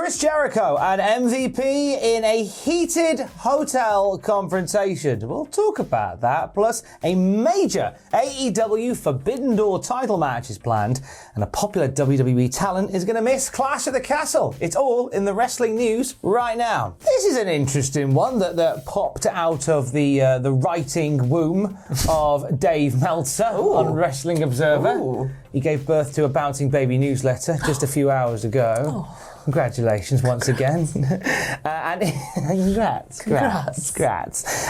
Chris Jericho and MVP in a heated hotel confrontation. We'll talk about that. Plus, a major AEW Forbidden Door title match is planned, and a popular WWE talent is going to miss Clash at the Castle. It's all in the wrestling news right now. This is an interesting one that popped out of the writing womb of Dave Meltzer on Wrestling Observer. Ooh. He gave birth to a bouncing baby newsletter just a few hours ago. Congratulations once again. And congrats.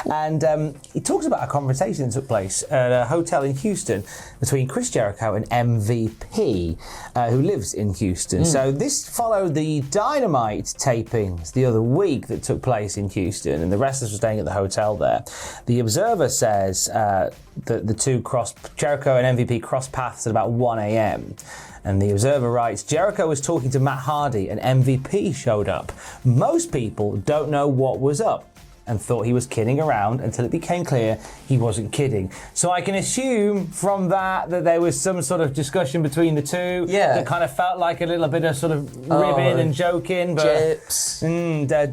And he talks about a conversation that took place at a hotel in Houston between Chris Jericho and MVP, who lives in Houston. So this followed the Dynamite tapings the other week that took place in Houston, and the wrestlers were staying at the hotel there. The Observer says that the two Jericho and MVP crossed paths at about 1 a.m. And the Observer writes, Jericho was talking to Matt Hardy and MVP showed up. Most people don't know what was up and thought he was kidding around until it became clear he wasn't kidding. So I can assume from that there was some sort of discussion between the two that kind of felt like a little bit of sort of ribbing and joking. But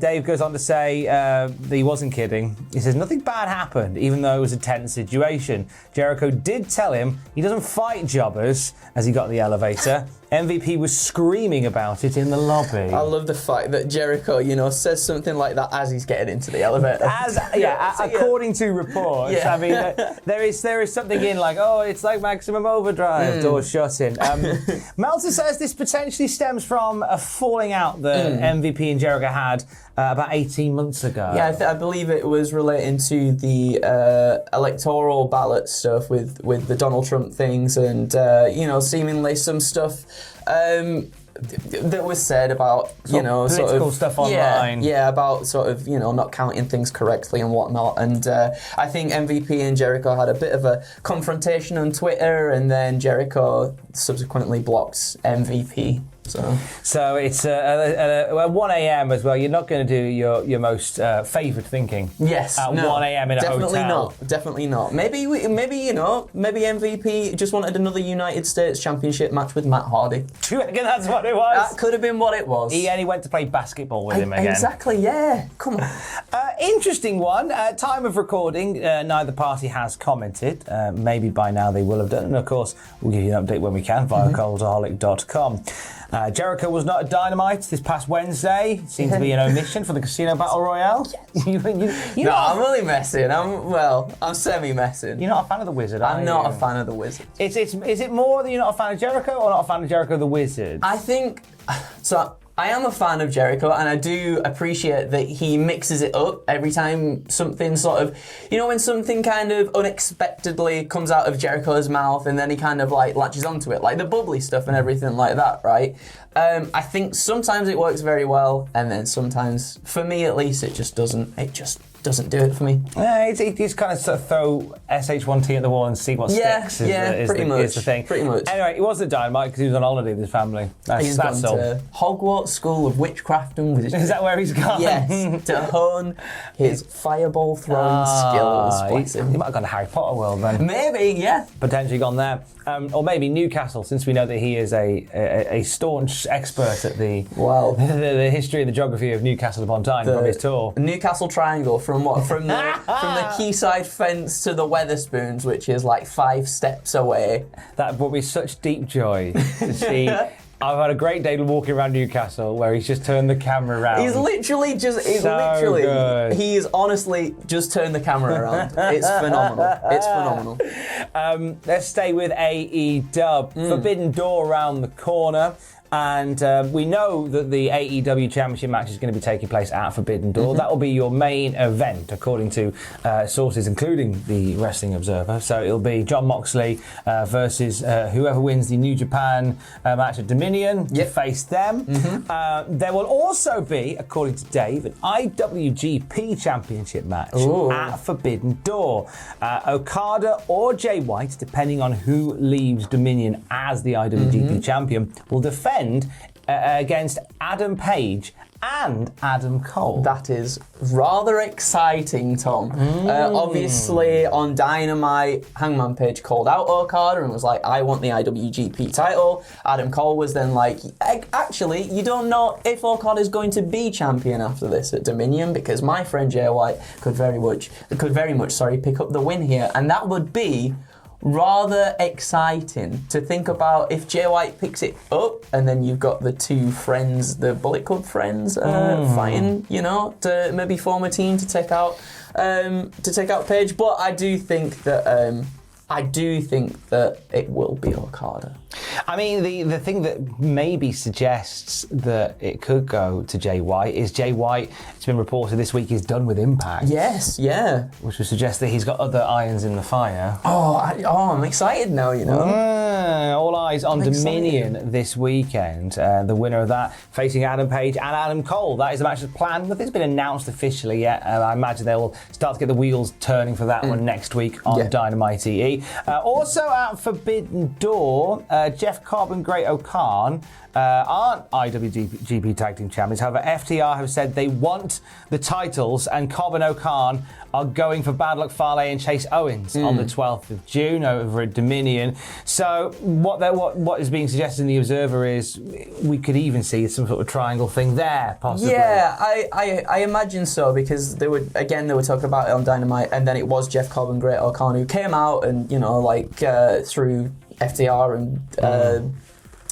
Dave goes on to say that he wasn't kidding. He says nothing bad happened, even though it was a tense situation. Jericho did tell him he doesn't fight jobbers as he got in the elevator. MVP was screaming about it in the lobby. I love the fact that Jericho, says something like that as he's getting into the elevator. According to reports. I mean, there is something in like, it's like Maximum Overdrive, door shutting. Meltzer says this potentially stems from a falling out that MVP and Jericho had about 18 months ago. Yeah, I believe it was relating to the electoral ballot stuff with the Donald Trump things and, seemingly some stuff that was said about, political stuff online. Yeah, about sort of, not counting things correctly and whatnot. And I think MVP and Jericho had a bit of a confrontation on Twitter, and then Jericho subsequently blocked MVP. So it's at 1 a.m. as well. You're not going to do your most favoured thinking. Yes. At 1 a.m. in a hotel. Definitely not. Maybe MVP just wanted another United States Championship match with Matt Hardy. Do you reckon that's what it was? That could have been what it was. He only went to play basketball with him again. Exactly. Yeah. Come on. Interesting one. Time of recording, neither party has commented. Maybe by now they will have done. And of course, we'll give you an update when we can via cultaholic.com. Jericho was not at Dynamite this past Wednesday. Seemed to be an omission for the Casino Battle Royale. I'm only messing. I'm semi-messing. You're not a fan of the Wizard, are you? I'm not a fan of the Wizard. Is it more that you're not a fan of Jericho or not a fan of Jericho the Wizard? I think... So, I am a fan of Jericho, and I do appreciate that he mixes it up every time something sort of... when something kind of unexpectedly comes out of Jericho's mouth and then he kind of like latches onto it, like the bubbly stuff and everything like that, right? I think sometimes it works very well, and then sometimes, for me at least, it just doesn't do it for me. Yeah, it's kind of sort of throw SH1T at the wall and see what sticks. Is the thing. Pretty much. Anyway, he wasn't at Dynamite because he was on holiday with his family. He's gone to Hogwarts School of Witchcraft and Wizardry. Is that where he's gone? Yes, to hone his fireball throwing skills. He might have gone to Harry Potter world then. Maybe, yeah. Potentially gone there. Or maybe Newcastle, since we know that he is a staunch expert at the history and the geography of Newcastle upon Tyne from his tour. Newcastle Triangle from the quayside fence to the Weatherspoons, which is like 5 steps away. That brought me such deep joy to see. I've had a great day walking around Newcastle where he's just turned the camera around. He's honestly just turned the camera around. It's phenomenal. Let's stay with AEW. Forbidden Door around the corner. And we know that the AEW Championship match is going to be taking place at Forbidden Door. That will be your main event, according to sources, including the Wrestling Observer. So it'll be Jon Moxley versus whoever wins the New Japan match at Dominion to face them. There will also be, according to Dave, an IWGP Championship match at Forbidden Door. Okada or Jay White, depending on who leaves Dominion as the IWGP champion, will defend against Adam Page and Adam Cole. That is rather exciting, Tom. Obviously, on Dynamite, Hangman Page called out Okada and was like, I want the IWGP title. Adam Cole was then like, actually, you don't know if Okada is going to be champion after this at Dominion, because my friend Jay White could very much pick up the win here. And that would be rather exciting to think about if Jay White picks it up, and then you've got the two friends, the Bullet Club friends, fighting, to maybe form a team to take out Page. But I do think that it will be Okada. I mean, the thing that maybe suggests that it could go to Jay White is Jay White, it's been reported this week, is done with Impact. Yes, yeah. Which would suggest that he's got other irons in the fire. I'm excited now, All eyes on Dominion this weekend. The winner of that facing Adam Page and Adam Cole. That is the match that's planned. Nothing's been announced officially yet. I imagine they'll start to get the wheels turning for that one next week on Dynamite EE. Also at Forbidden Door, Jeff Cobb and Great O'Khan aren't IWGP Tag Team Champions. However, FTR have said they want the titles, and Cobb and O'Khan are going for Bad Luck Fale and Chase Owens on the 12th of June over at Dominion. So what is being suggested in the Observer is we could even see some sort of triangle thing there, possibly. Yeah, I imagine so, because they were talking about it on Dynamite, and then it was Jeff Cobb and Great O'Khan who came out and, through FTR and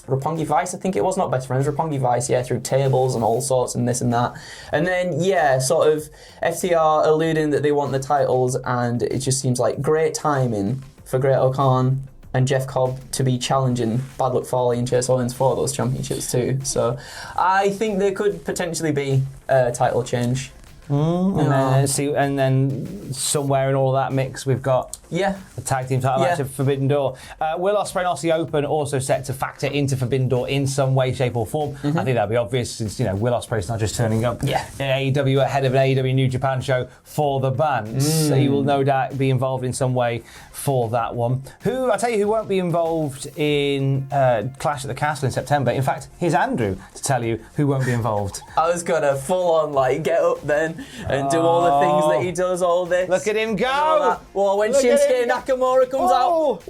Roppongi Vice, I think it was, not Best Friends, Roppongi Vice, through tables and all sorts and this and that. And then, sort of FTR alluding that they want the titles, and it just seems like great timing for Great O'Khan and Jeff Cobb to be challenging Bad Luck Fale and Chase Owens for those championships too. So I think there could potentially be a title change. And then somewhere in all of that mix, we've got the tag team title match of Forbidden Door. Will Ospreay and Aussie Open also set to factor into Forbidden Door in some way, shape, or form. I think that'd be obvious, since Will Ospreay's not just turning up in AEW ahead of an AEW New Japan show for the bands. So he will no doubt be involved in some way for that one. I'll tell you who won't be involved in Clash at the Castle in September. In fact, here's Andrew to tell you who won't be involved. I was gonna full on get up then and do all the things that he does, all this. Look at him go! Well, when Shinsuke Nakamura comes out,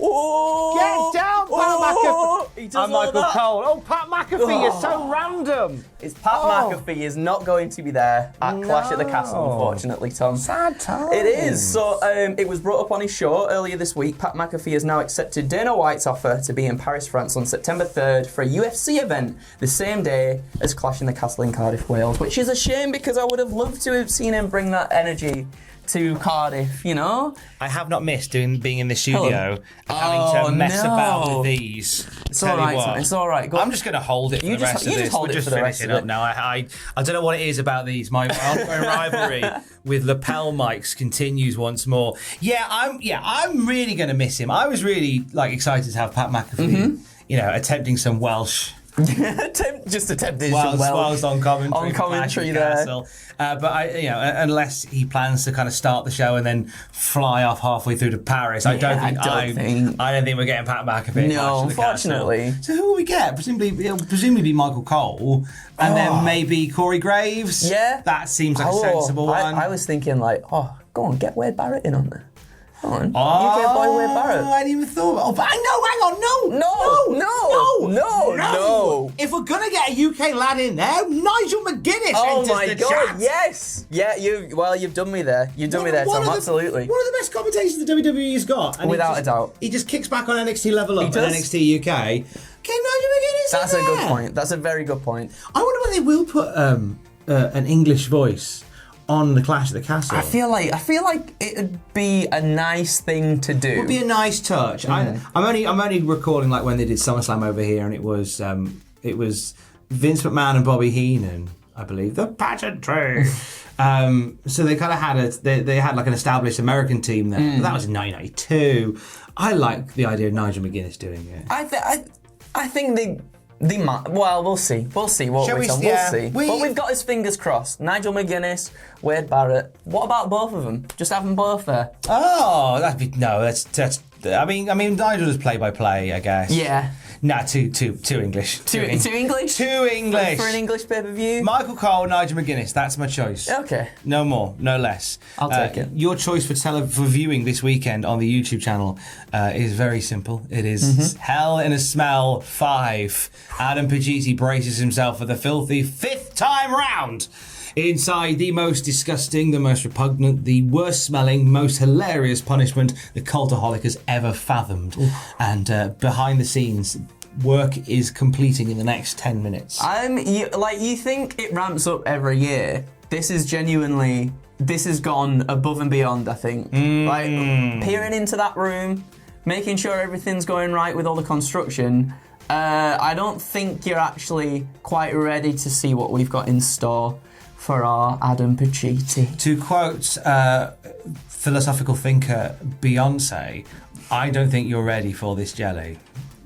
get down, Pat McAfee! He does and all Michael that. Cole. Pat McAfee is so random. Pat McAfee is not going to be there at Clash at the Castle, unfortunately, Tom. Sad time. It is. So it was brought up on his show earlier this week. Pat McAfee has now accepted Dana White's offer to be in Paris, France on September 3rd for a UFC event the same day as Clash in the Castle in Cardiff, Wales, which is a shame, because I would have loved to have seen him bring that energy to Cardiff, I have not missed being in the studio, having to mess about with these. It's all right, Tom. It's all right. I'm just going to hold it for the rest of this. We're just finishing up now. I don't know what it is about these. My ongoing rivalry with lapel mics continues once more. I'm really going to miss him. I was really excited to have Pat McAfee, attempting some Welsh. Just attempting some Welsh. Whilst on commentary. On commentary there. But unless he plans to kind of start the show and then fly off halfway through to Paris, I don't think we're getting Pat McAfee. No, unfortunately. So who will we get? Presumably be Michael Cole, and then maybe Corey Graves. Yeah, that seems like a sensible one. I was thinking go on, get Wade Barrett in on there. UK boy Wade Barrett. I hadn't even thought about it. But hang on, no. If we're going to get a UK lad in there, Nigel McGuinness enters the chat. Yes. Yeah, you've done me there. You've done me there, Tom, absolutely. One of the best commentators the WWE's got. And without a doubt. He just kicks back on NXT Level Up and NXT UK. Okay, Nigel McGuinness That's a good point. That's a very good point. I wonder whether they will put an English voice on the Clash at the Castle. I feel like it'd be a nice thing to do. It would be a nice touch. I'm only recalling when they did SummerSlam over here, and it was Vince McMahon and Bobby Heenan, I believe, the pageantry. So they kind of had they had an established American team there. But that was in 1992. I like the idea of Nigel McGuinness doing it. I think they might. Well, we'll see. We'll see. We'll see. But we've got his fingers crossed. Nigel McGuinness, Wade Barrett. What about both of them? Just have them both there. Oh, that's I mean, Nigel does play-by-play, I guess. Yeah. Nah, too English. Two English? Too English. For an English pay-per-view? Michael Cole, Nigel McGuinness. That's my choice. Okay. No more, no less. I'll take it. Your choice for viewing this weekend on the YouTube channel is very simple. It is Hell in a Smell 5. Adam Pacitti braces himself for the filthy 5th time round inside the most disgusting, the most repugnant, the worst smelling, most hilarious punishment the Cultaholic has ever fathomed. And behind the scenes, work is completing in the next 10 minutes. You think it ramps up every year. This has gone above and beyond, I think. Like, peering into that room, making sure everything's going right with all the construction. I don't think you're actually quite ready to see what we've got in store for our Adam Pacitti. To quote philosophical thinker Beyonce, I don't think you're ready for this jelly.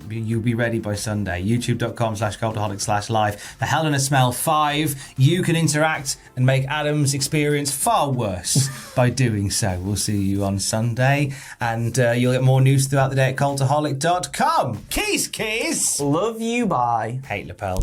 You'll be ready by Sunday. YouTube.com/Cultaholic/live. The Hell in a Smell 5. You can interact and make Adam's experience far worse by doing so. We'll see you on Sunday. And you'll get more news throughout the day at Cultaholic.com. Keys! Love you, bye. Hate lapel.